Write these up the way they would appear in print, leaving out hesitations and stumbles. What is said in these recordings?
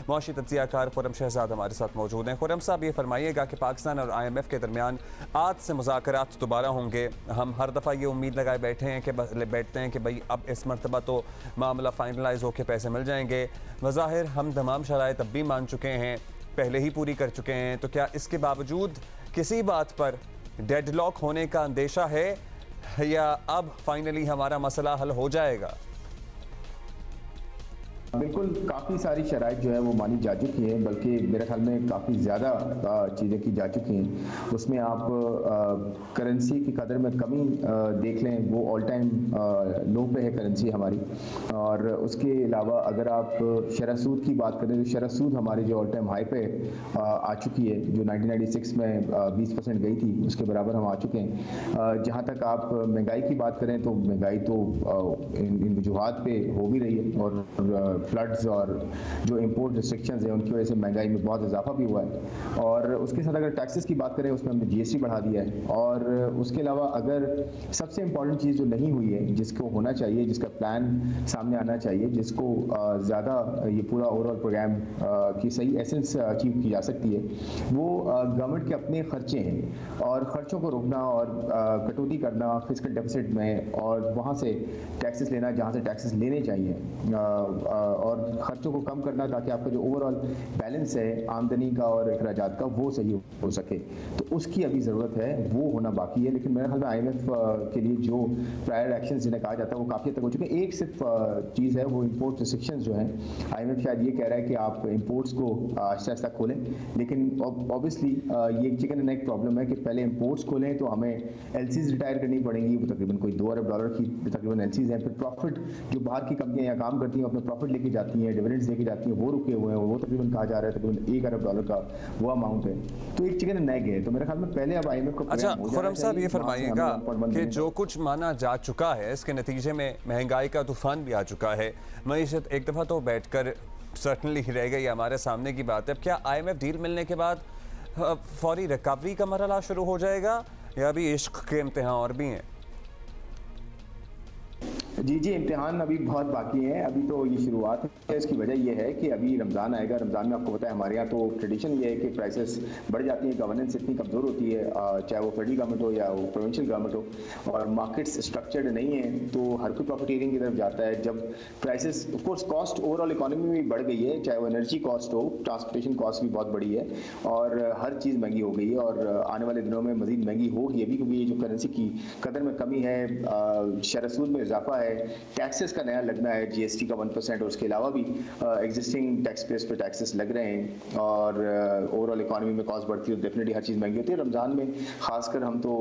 मौशी तज्ज़ियाकार खुर्रम शहजाद हमारे साथ मौजूद हैं। खुर्रम साहब, ये फरमाइएगा कि पाकिस्तान और IMF के दरमियान आज से मुज़ाकरात दोबारा होंगे। हम हर दफ़ा ये उम्मीद लगाए बैठते हैं कि भाई अब इस मरतबा तो मामला फाइनलाइज होकर पैसे मिल जाएंगे। वज़ाहिर हम तमाम शराइत अब भी मान चुके हैं, पहले ही पूरी कर चुके हैं, तो क्या इसके बावजूद किसी बात पर डेडलॉक होने का अंदेशा है या अब फाइनली हमारा मसला हल हो जाएगा? बिल्कुल, काफ़ी सारी शराइत जो है वो मानी जा चुकी हैं, बल्कि मेरे ख्याल में काफ़ी ज़्यादा चीज़ें की जा चुकी हैं। उसमें आप करेंसी की कदर में कमी देख लें, वो ऑल टाइम लो पे है करेंसी हमारी। और उसके अलावा अगर आप शरह सूद की बात करें तो शरह सूद हमारी जो ऑल टाइम हाई पे आ चुकी है, जो 1996 में 20% गई थी, उसके बराबर हम आ चुके हैं। जहाँ तक आप महंगाई की बात करें तो महंगाई तो इन वजूहात पे हो भी रही है, और फ्लड्स और जो इंपोर्ट रिस्ट्रिक्शंस हैं उनकी वजह से महंगाई में बहुत इजाफा भी हुआ है। और उसके साथ अगर टैक्सेस की बात करें, उसमें हमने GST बढ़ा दिया है। और उसके अलावा अगर सबसे इंपॉर्टेंट चीज़ जो नहीं हुई है, जिसको होना चाहिए, जिसका प्लान सामने आना चाहिए, जिसको ज़्यादा ये पूरा ओवरऑल प्रोग्राम की सही एसेंस अचीव की जा सकती है, वो गवर्नमेंट के अपने खर्चे हैं। और ख़र्चों को रोकना और कटौती करना फिस्कल डेफिसिट में, और वहाँ से टैक्सेस लेना जहाँ से टैक्सेस लेने चाहिए, और खर्चों को कम करना, ताकि आपका जो ओवरऑल बैलेंस है आमदनी का और अखराजात का, वो सही हो सके। तो उसकी अभी ज़रूरत है, वो होना बाकी है। लेकिन मेरे ख्याल में IMF के लिए जो प्रायर एक्शन जिन्हें कहा जाता है वो काफ़ी हद तक हो चुके हैं। एक सिर्फ चीज़ है, वो इंपोर्ट रिस्ट्रिक्शंस जो हैं। IMF शायद ये कह रहा है कि आप इंपोर्ट्स को आहिस्ता आहिस्ता खोलें, लेकिन ऑब्वियसली ये चिकन एंड एग प्रॉब्लम है कि पहले इंपोर्ट्स खोलें तो हमें LCs रिटायर करनी पड़ेंगी, वो तकरीबन कोई $2 अरब की तकरीबन LCs हैं। फिर प्रॉफिट जो बाहर की कंपनियाँ यहाँ काम करती हैं अपने प्रॉफिट लेके जाती हैं, डिविडेंड्स लेके जाती हैं, वो रुके हुए हैं, वो तकरीबन कहा जा रहा है तकरीबन $1 अरब का वो अमाउंट है। तो एक चिकन एंड एग है। तो मेरे ख्याल में पहले अब IMF को अच्छा खुर्रम साहब, ये फरमाइएगा कि जो कुछ माना जा चुका है, इसके नतीजे में महंगाई का तूफान भी आ चुका है, मईशत एक दफ़ा तो बैठकर सर्टनली रह गई, हमारे सामने की बात है। अब क्या IMF डील मिलने के बाद फौरी रिकवरी का मरहला शुरू हो जाएगा या अभी इश्क के इम्तिहान और भी हैं? जी, इम्तिहान अभी बहुत बाकी हैं। अभी तो ये शुरुआत है। इसकी वजह यह है कि अभी रमज़ान आएगा। रमज़ान में आपको पता है हमारे यहाँ तो ट्रेडिशन ये है कि प्राइसेस बढ़ जाती हैं, गवर्नेंस इतनी कमज़ोर होती है, चाहे वो फेडरल गवर्नमेंट हो या वो प्रोविंशियल गवर्नमेंट हो, और मार्केट्स स्ट्रक्चर्ड नहीं है, तो हर कोई प्रॉफिटियरिंग की तरफ जाता है। जब prices, of course cost overall economy में बढ़ गई है, चाहे वो एनर्जी कॉस्ट हो, ट्रांसपोर्टेशन कॉस्ट भी बहुत बढ़ी है, और हर चीज़ महंगी हो गई है, और आने वाले दिनों में मज़ीद महंगी होगी अभी, क्योंकि ये जो करेंसी की कदर में कमी है, शरह सूद में इजाफा है, टैक्सेस का नया लगना है, GST का 1%, और उसके अलावा भी एग्जिस्टिंग टैक्स बेस पे टैक्सेस लग रहे हैं, और ओवरऑल इकोनॉमी में कॉस्ट बढ़ती है तो डेफिनेटली हर चीज़ महंगी होती है। रमज़ान में खासकर हम तो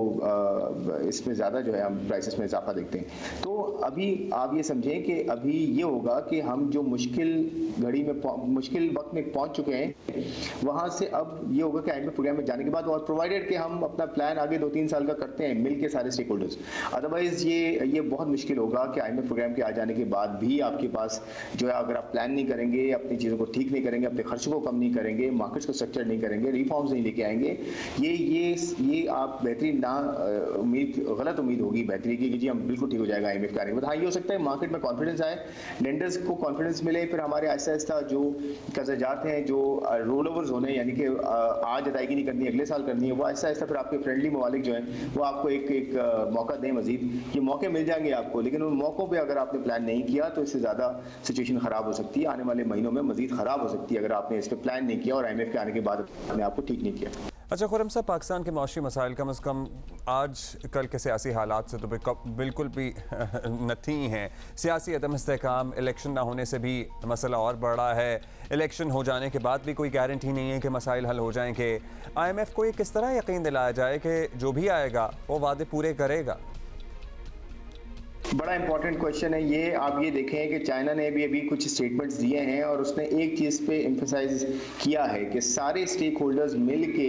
इसमें ज़्यादा जो है हम प्राइसेस में इजाफा देखते हैं। तो अभी आप ये समझें कि अभी ये होगा कि हम जो मुश्किल घड़ी में, मुश्किल वक्त में पहुँच चुके हैं, वहाँ से अब ये होगा कि IMF प्रोग्राम में जाने के बाद, और प्रोवाइडेड कि हम अपना प्लान आगे 2-3 साल का करते हैं मिल के सारे स्टेक होल्डर्स, अदरवाइज ये बहुत मुश्किल होगा कि IMF प्रोग्राम के आ जाने के बाद भी आपके पास जो है, अगर आप प्लान नहीं करेंगे, अपनी चीज़ों को ठीक नहीं करेंगे, अपने खर्चों को कम नहीं करेंगे, मार्केट्स को स्ट्रक्चर नहीं करेंगे, रिफॉर्म्स नहीं लेके आएंगे, ये आप बेहतरीन ना गलत उम्मीद होगी बेहतरी की कि जी हम बिल्कुल ठीक हो जाएगा IMF के आने के बाद। हाँ, ये हो सकता है मार्केट में कॉन्फिडेंस आए, लेंडर्स को कॉन्फिडेंस मिले, फिर हमारे आहिस्ता आहिस्ता जो कर्जात हैं, जो रोल ओवर्स होने, यानी कि आज अदायगी नहीं करनी, अगले साल करनी है, वो आहिस्ता आहिस्ता फिर आपके फ्रेंडली ममालिक जो हैं वो आपको एक मौका दें। मजीद ये मौके मिल जाएंगे आपको, लेकिन उन मौक़ों पर अगर आपने प्लान नहीं किया तो इससे ज़्यादा सिचुएशन ख़राब हो सकती है, आने वाले महीनों में मजीद ख़राब हो सकती है अगर आपने इस पर प्लान नहीं किया और IMF के आने के बाद अपने आप को ठीक नहीं किया। अच्छा खुर्रम साहब, पाकिस्तान के मौशी मसाइल कम अज़ कम आज कल के सियासी हालात से तो बिल्कुल भी नथी हैं। सियासी अदम इस्तेहकाम, इलेक्शन ना होने से भी मसला और बड़ा है, इलेक्शन हो जाने के बाद भी कोई गारंटी नहीं है कि मसाइल हल हो जाएंगे। IMF को ये किस तरह यकीन दिलाया जाए कि जो भी आएगा वो वादे पूरे करेगा? बड़ा इंपॉर्टेंट क्वेश्चन है ये। आप ये देखें कि चाइना ने भी अभी कुछ स्टेटमेंट्स दिए हैं और उसने एक चीज़ पे एम्फसाइज किया है कि सारे स्टेक होल्डर्स मिल के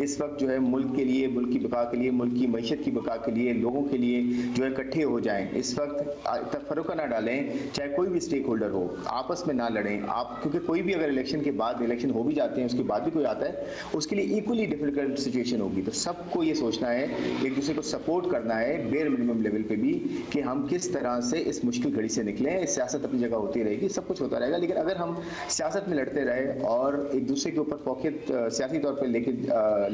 इस वक्त जो है मुल्क के लिए, मुल्क की बका के लिए, मुल्क की मईशत की बका के लिए, लोगों के लिए जो है इकट्ठे हो जाएं। इस वक्त तफर्रुक़ ना डालें, चाहे कोई भी स्टेक होल्डर हो, आपस में ना लड़ें आप, क्योंकि कोई भी अगर इलेक्शन के बाद, इलेक्शन हो भी जाते हैं उसके बाद भी कोई आता है, उसके लिए इक्वली डिफिकल्ट सिचुएशन होगी। तो सबको ये सोचना है, एक दूसरे को सपोर्ट करना है बेयर मिनिमम लेवल पे भी, कि हम किस तरह से इस मुश्किल घड़ी से निकलें। सियासत अपनी जगह होती रहेगी, सब कुछ होता रहेगा, लेकिन अगर हम सियासत में लड़ते रहे और एक दूसरे के ऊपर पॉकेट सियासी तौर पर लेके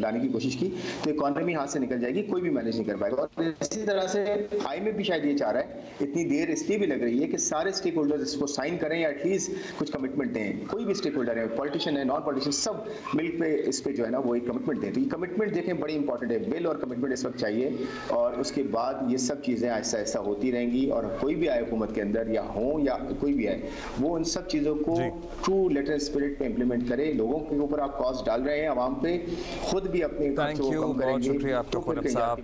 लाने की कोशिश की तो इकॉनमी हाथ से निकल जाएगी, कोई भी मैनेज नहीं कर पाएगा। और इसी तरह से IMF भी शायद ये चाह रहा है, इतनी देर इसलिए भी लग रही है कि सारे स्टेक होल्डर्स इसको साइन करें या एटलीस्ट कुछ कमिटमेंट दें। कोई भी स्टेक होल्डर है, पॉलिटिशियन है, नॉन पॉलिटिशियन, सब मिल पे इस पे जो है ना वो एक कमिटमेंट दें। तो ये कमिटमेंट देखें बड़ी इंपॉर्टेंट है, बिल और कमिटमेंट इस वक्त चाहिए, और उसके बाद ये सब चीजें ऐसा ऐसा होती रहेंगी। और कोई भी आए हुकूमत के अंदर या हो या कोई भी आए, वो उन सब चीजों को ट्रू लेटर स्पिरिट पे इंप्लीमेंट करे। लोगों के ऊपर आप कॉस्ट डाल रहे हैं, आवाम पे, खुद भी अपने खर्चों को कम करेंगे। बहुत शुक्रिया आपका खुर्रम साहब।